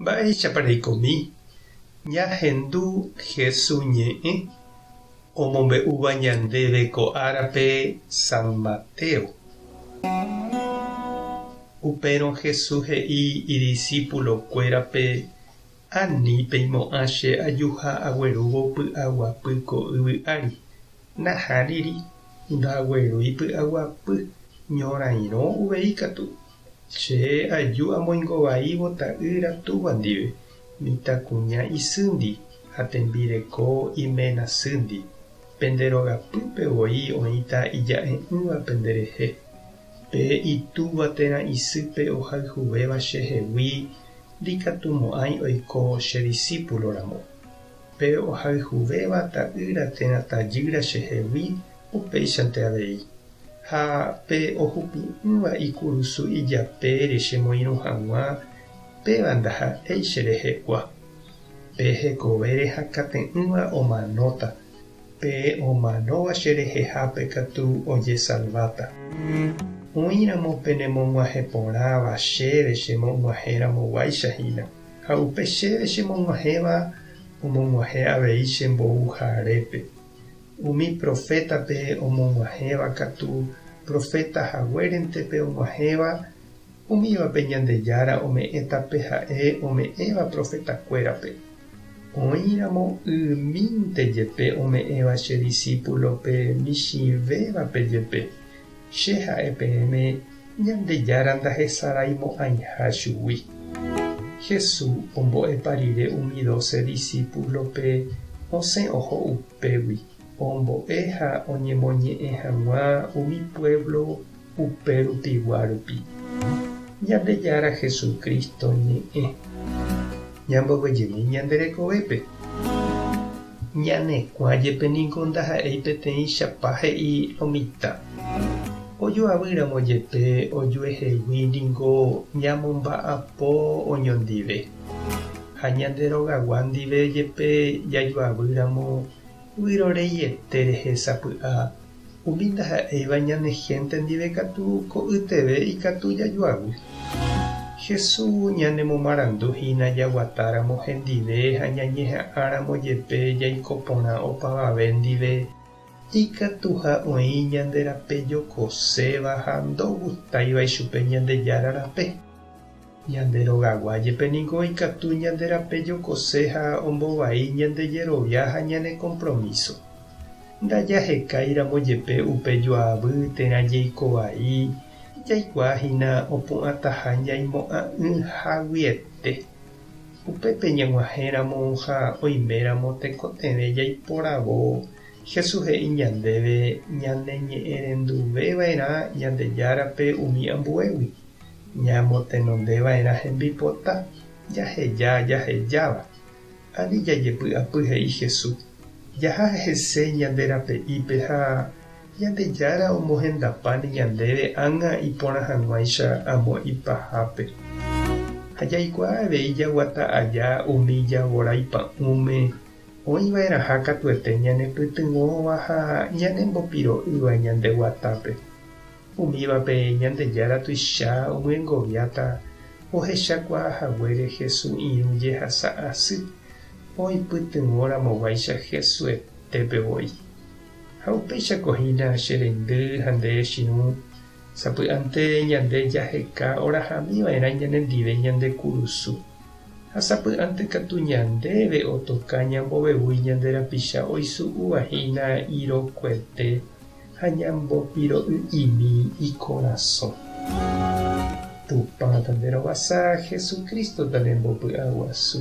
Mba'eichapareikomi ñahendu Jesús ñe'ẽ omombe'úva ñandéve ko árape San Mateo. Upérõ Jesús he'i idiscípulokuérape ani peimo'ã che ajuha aguerúvo py'aguapy ko yvy ári. Nahániri ndaguerúi py'aguapy ñorairõ uvei katu. Che aju amoingovaívo ta'ýra túva ndive, mitãkuña isýndi ha tembireko imenasýndi. Penderogapýpevoi oĩta ija'e'ỹva penderehe. Pe itúva térã isýpe ohayhuvéva chehegui ndikatumo'ãi oiko che discípuloramo. Pe ohayhuvéva ta'ýra térã tajýra chehegui upéichante avei. Ha pe ohupi'ỹva ikurusu ijapére chemoirũ hag̃ua péva ndaha'éi cherehegua. Pe hekove rehakate'ỹva omanóta. Pe omanóva cherehehápe katu ojesalváta. Oĩramo penemog̃uahẽ porãva chéve chemog̃uahẽramoguáichahína. Ha upe chéve chemog̃uahẽva omog̃uahẽ avei chembouharépe. Umi profétape omog̃uahẽva katu profetahaguérentepe og̃uahẽva umívape Ñandejára ome'ẽtape ha'e ome'ẽva profetakuérape. Oĩramo ymínte jepe ome'ẽva che discípulope michĩvévape jepe. Che ha'e peẽme Ñandejára ndahesarãimo'ãiha chugui. Jesús ombo'epa rire umi 12 discípulope osẽ oho upégui. Ombo'e ha oñemoñe'ẽ hag̃ua umi pueblo upérupigua rupi. Ñandejára Jesucristo ñe'ẽ. Ñamboguejemi ñanderekovépe. Ñanekuã jepe niko ndaha'éi peteĩ chapa he'i omita. Ojoavýramo jepe ojuehegui niko ñamomba'apo oñondive. Ha ñanderogagua ndive jepe jajoavýramo vyroreiete rehesapy'a. Umi ndaha'éiva ñanehẽnte ndive katu ko yteve ikatu jajoavy. Jesús ñanemomaranduhína jaguatáramo hendive ha ñañeha'ãramo jepe jaikoporã opavave ndive ikatuha oĩ ñanderape jokoséva ha ndogustáiva ichupe Ñandejára rape. Ñanderogagua jepe niko ikatu ñanderape jokose ha ombovai ñandejerovia ha ñane compromiso. Ndajahekáiramo jepe upe joavy térã jeikovai jaikuaahína opu'ãtaha ñaimo'ã'ỹhaguiete. Upépe ñag̃uahẽramo ha oiméramo tekotevẽ jaiporavo Jesús he'i ñandéve ñaneñe'ẽrenduveva'erã Ñandejárape umi ambuégui. Ñamotenondeva'erã hembipota jahejáva. Ani jajepy'apy he'i Jesús. Jaha hese ñanderape'ípe ha Ñandejára omohendapáne ñandéve ág̃a iporãhag̃uáicha amo ipahápe. Ha jaikuaa avei jaguata aja umi javorãipa'ũme oĩva'erãha katuete ñanepytyvõva ha ñanembopiro'ýva ñandeguatápe. Umívape Ñandejára tuicha omyengoviáta ohechakuaahaguére Jesús irũje hasa asy oipytyvõramoguáicha Hesuetépevoi. Ha upeichakohína che rendy ha nde chirũ sapy'ánte ñande jaheka orahamiva'erã ñanendive ñande kurusu. Ha sapy'ánte katu ñandéve otoka ñambovevúi ñande rapicha oisu'uvahína irokuete ha ñambopiro'y'imi ikorasõ. Tupãta nde rovasa Jesucristo tarembopy'aguasu.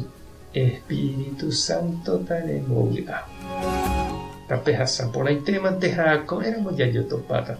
Espíritu Santo tarembovy'a. Tape hasapórãitémante ha ko'ẽramo jajotopáta.